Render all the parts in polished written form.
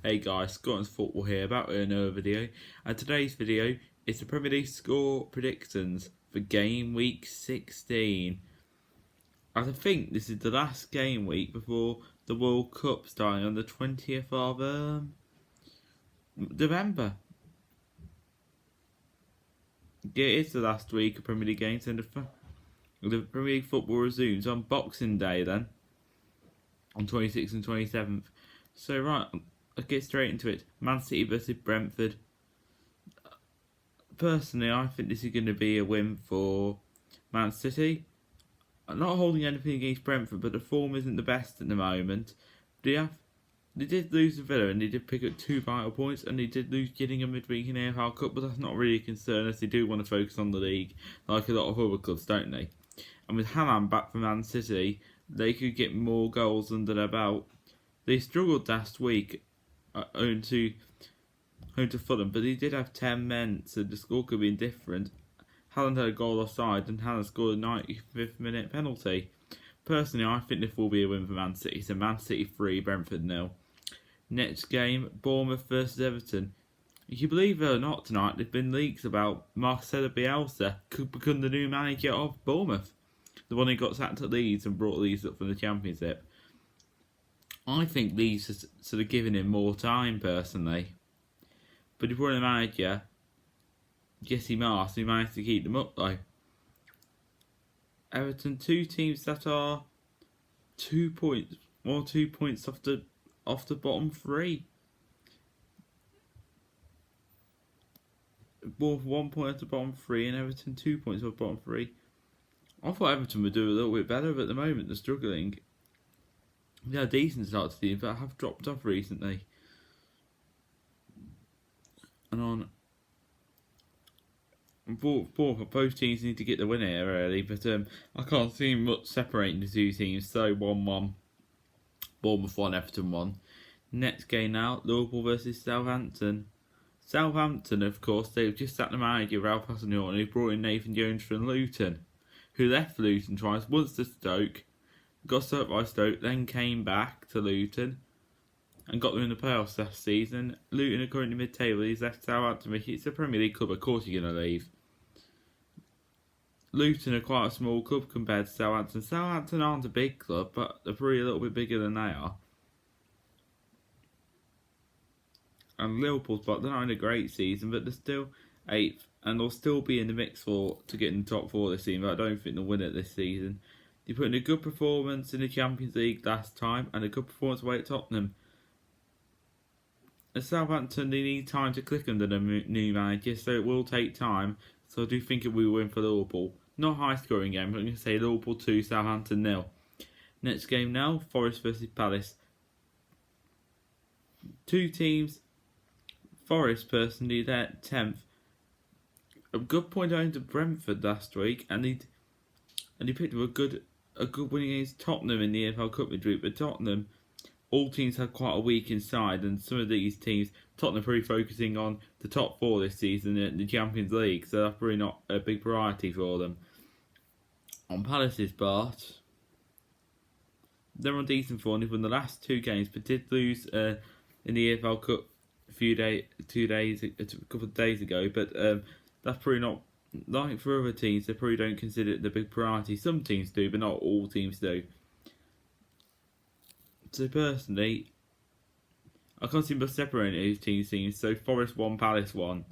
Hey guys, Scotland's Football here, about another video, and today's video is the Premier League score predictions for game week 16. As I think this is the last game week before the World Cup starting on the 20th of November. Yeah, it is the last week of Premier League games, and the Premier League football resumes on Boxing Day then, on 26th and 27th. So right, let's get straight into it. Man City versus Brentford. Personally, I think this is going to be a win for Man City. I'm not holding anything against Brentford, but the form isn't the best at the moment. They did lose to Villa, and they did pick up 2 vital points, and they did lose Gillingham midweek in the AFL Cup, but that's not really a concern as they do want to focus on the league, like a lot of other clubs, don't they? And with Haaland back for Man City, they could get more goals under their belt. They struggled last week home to Fulham, but he did have 10 men, so the score could be different. Haaland had a goal offside, and Haaland scored a 95th minute penalty. Personally, I think this will be a win for Man City, so Man City 3, Brentford 0. Next game, Bournemouth versus Everton. If you believe it or not tonight, there's been leaks about Marcelo Bielsa could become the new manager of Bournemouth. The one who got sacked at Leeds and brought Leeds up from the Championship. I think Leeds has sort of given him more time, personally. But he brought in a manager, Jesse Marsch, who managed to keep them up, though. Everton, 2 teams that are 2 points, more 2 points off the bottom 3. Both 1 point off the bottom 3, and Everton 2 points off the bottom 3. I thought Everton would do a little bit better, but at the moment they're struggling. They had a decent start to the season, but have dropped off recently. And both teams need to get the win here early, but I can't see much separating the two teams. So 1-1, Bournemouth 1, Everton 1. Next game now, Liverpool versus Southampton. Southampton, of course, they've just sacked the manager Ralph Hasenhuttl, who brought in Nathan Jones from Luton, who left Luton twice, once to Stoke, got stuck by Stoke, then came back to Luton and got them in the playoffs last season. Luton are currently mid-table. He's left Southampton. It's a Premier League club, of course you're going to leave. Luton are quite a small club compared to Southampton. Southampton aren't a big club, but they're probably a little bit bigger than they are. And Liverpool's they're not in a great season, but they're still 8th, and they'll still be in the mix to get in the top 4 this season, but I don't think they'll win it this season. They put in a good performance in the Champions League last time, and a good performance away at Tottenham. At Southampton, they need time to click under the new manager, so it will take time. So I do think it will win for Liverpool. Not a high scoring game, but I'm going to say Liverpool 2, Southampton 0. Next game now, Forest versus Palace. 2 teams. Forest, personally, they're 10th. A good point home to Brentford last week, and he picked up a good win against Tottenham in the AFL Cup midweek, but Tottenham, all teams had quite a weak inside, and some of these teams, Tottenham are probably focusing on the top 4 this season in the Champions League, so that's probably not a big priority for them. On Palace's part, they're on decent form. They've won the last 2 games, but did lose in the AFL Cup a couple of days ago, but that's probably not, like for other teams, they probably don't consider it the big priority. Some teams do, but not all teams do. So personally, I can't see much separating these two teams. So Forest 1, Palace 1.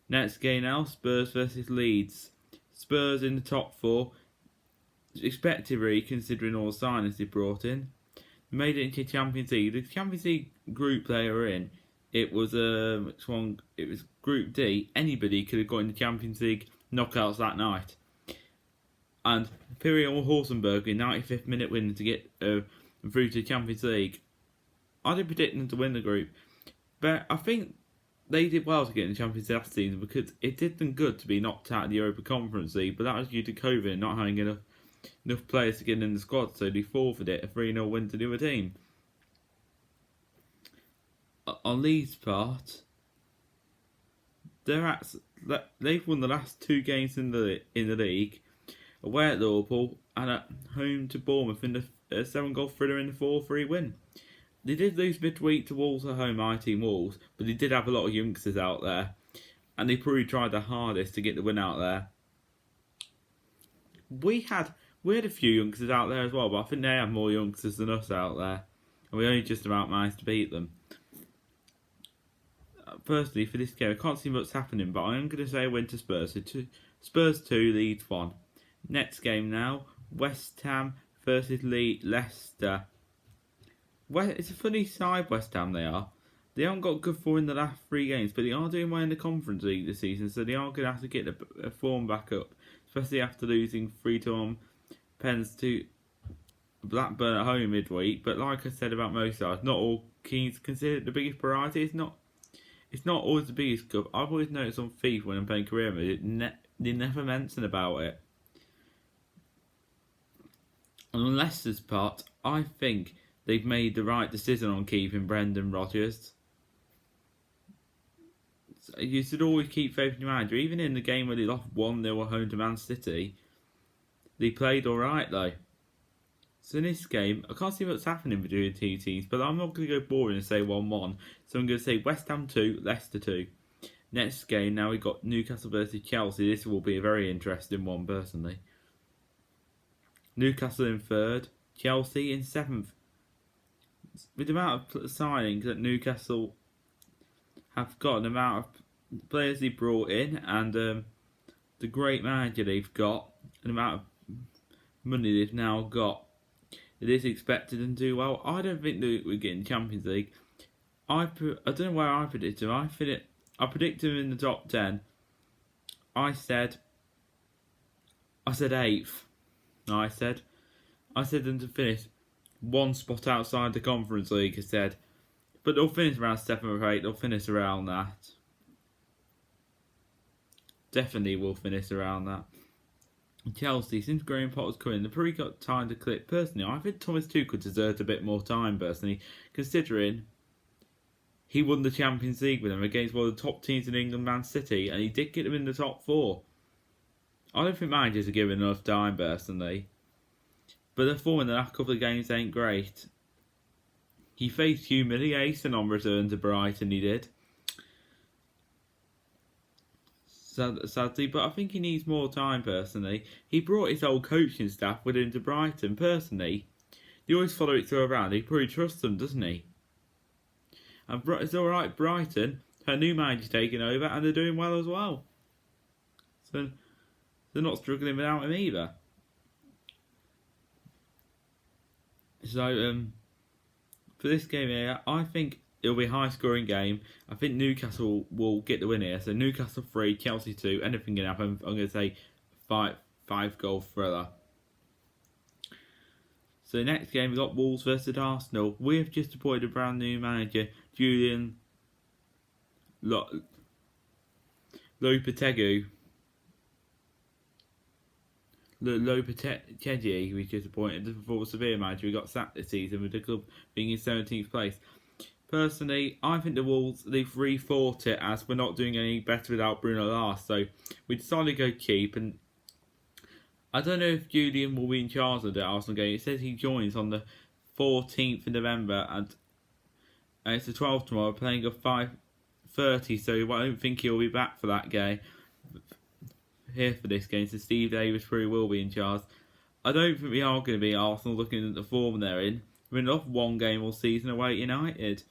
Next game now, Spurs versus Leeds. Spurs in the top 4. Expected, considering all the signings they brought in. They made it into Champions League. The Champions League group they were in, it was which one? It was Group D. Anybody could have got in the Champions League knockouts that night. And Imperial Horsenberg in 95th minute win to get through to the Champions League. I did predict them to win the group, but I think they did well to get in the Champions League last season because it did them good to be knocked out of the Europa Conference League, but that was due to COVID and not having enough players to get in the squad, so they forfeited a 3-0 win to the other team. On Leeds' part, they've won the last 2 games in the league, away at Liverpool and at home to Bournemouth in the 7-goal thriller in the 4-3 win. They did lose midweek to Wolves at home, my team Wolves, but they did have a lot of youngsters out there, and they probably tried their hardest to get the win out there. We had a few youngsters out there as well, but I think they have more youngsters than us out there, and we only just about managed to beat them. Personally, for this game, I can't see much happening, but I am going to say a win to Spurs. So Spurs 2, Leeds 1. Next game now, West Ham versus Leicester. It's a funny side, West Ham they are. They haven't got good form in the last 3 games, but they are doing well in the Conference League this season, so they are going to have to get the form back up, especially after losing 3-1 pens to Blackburn at home midweek. But like I said about most sides, not all teams consider it the biggest priority. It's not always the biggest cup. I've always noticed on FIFA when I'm playing career mode, they never mention about it. On Leicester's part, I think they've made the right decision on keeping Brendan Rodgers. So you should always keep faith in your manager. Even in the game where they lost 1-0 at home to Man City, they played alright though. So in this game, I can't see what's happening between the 2 teams, but I'm not going to go boring and say 1-1. So I'm going to say West Ham 2, Leicester 2. Next game, now we've got Newcastle versus Chelsea. This will be a very interesting one, personally. Newcastle in 3rd, Chelsea in 7th. With the amount of signings that Newcastle have got, the amount of players they brought in, and the great manager they've got, and the amount of money they've now got, it is expected them to do well. I don't think that we're getting Champions League. I don't know where I predict them. I predict them in the top 10. I said 8th. I said them to finish 1 spot outside the Conference League. I said, but they'll finish around 7th or 8th. They'll finish around that. Definitely will finish around that. Chelsea, since Graham Potter's coming, they've probably got time to clip. Personally, I think Thomas Tuchel deserved a bit more time, personally, considering he won the Champions League with them against one of the top teams in England, Man City, and he did get them in the top 4. I don't think managers are given enough time, personally. But the form in the last couple of games ain't great. He faced humiliation on return to Brighton, he did. Sadly, but I think he needs more time, personally. He brought his old coaching staff with him to Brighton, personally. He always follow it through around. He probably trusts them, doesn't he? And it's alright, Brighton, her new manager taking over, and they're doing well as well. So they're not struggling without him either. So, for this game here, I think it'll be a high-scoring game. I think Newcastle will get the win here. So Newcastle 3, Chelsea 2. Anything can happen. I'm going to say 5-goal thriller. So next game, we've got Wolves versus Arsenal. We have just appointed a brand new manager, Julian Lopetegui. Lopetegui, we just appointed the former Sevilla manager. We got sacked this season with the club being in 17th place. Personally, I think the Wolves, they've rethought it as we're not doing any better without Bruno Lage. So we decided to go cheap, and I don't know if Julian will be in charge of the Arsenal game. It says he joins on the 14th of November, and it's the 12th tomorrow, playing at 5:30, so I don't think he'll be back for that game. Here for this game, so Steve Davis probably will be in charge. I don't think we are going to be Arsenal looking at the form they're in. We've lost 1 game all season away at United.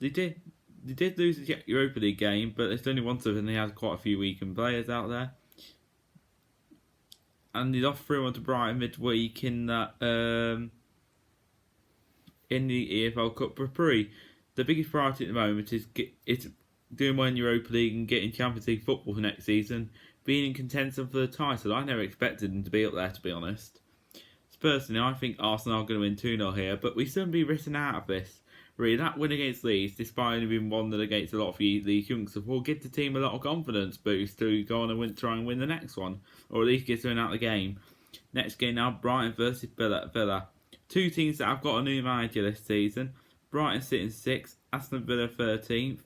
They did lose the Europa League game, but it's only once of it, and they had quite a few weakened players out there. And they lost 3-1 to Brighton midweek in that in the EFL Cup for free. The biggest priority at the moment is doing well in Europa League and getting Champions League football for next season, being in contention for the title. I never expected them to be up there, to be honest. So personally, I think Arsenal are going to win 2-0 here, but we shouldn't be written out of this. Really, that win against Leeds, despite only being won against a lot of Leeds youngsters, will give the team a lot of confidence boost to go on and try and win the next one, or at least get something out of the game. Next game now, Brighton versus Villa. 2 teams that have got a new manager this season. Brighton sitting 6th, Aston Villa 13th.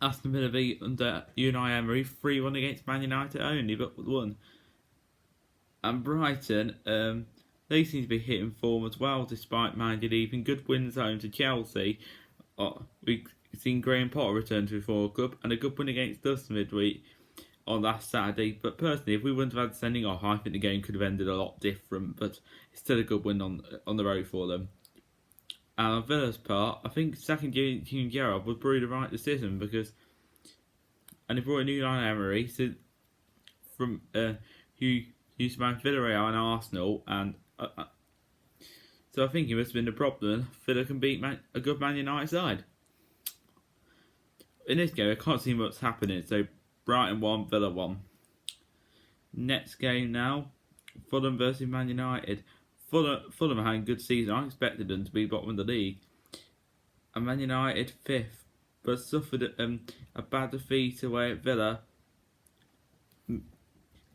Aston Villa beat under Unai Emery 3-1 against Man United only, but won. And Brighton, They seem to be hitting form as well, despite managing even good wins home to Chelsea. We've seen Graham Potter return to the Football Club and a good win against us midweek on last Saturday. But personally, if we wouldn't have had the sending off, I think the game could have ended a lot different. But it's still a good win on the road for them. And on Villa's part, I think sacking June Gerrard would probably the right decision because, and he brought a new line Emery from who used to manage Villarreal and Arsenal, and so I think he must have been the problem. Villa can beat a good Man United side. In this game, I can't see what's happening. So Brighton 1, Villa 1. Next game now, Fulham versus Man United. Fulham had a good season. I expected them to be bottom of the league. And Man United 5th, but suffered a bad defeat away at Villa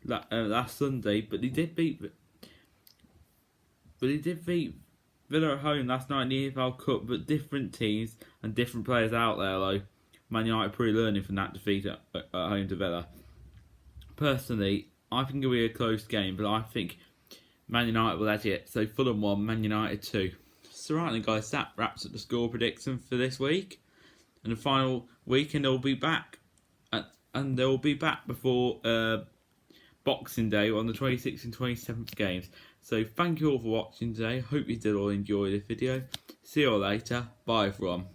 last Sunday. But he did beat Villa at home last night in the EFL Cup. But different teams and different players out there though. Man United probably learning from that defeat at home to Villa. Personally, I think it'll be a close game, but I think Man United will edge it. So Fulham 1, Man United 2. So right then guys, that wraps up the score prediction for this week. And the final weekend they'll be back. And they'll be back before Boxing Day on the 26th and 27th games. So thank you all for watching today. Hope you did all enjoy this video. See you all later. Bye everyone.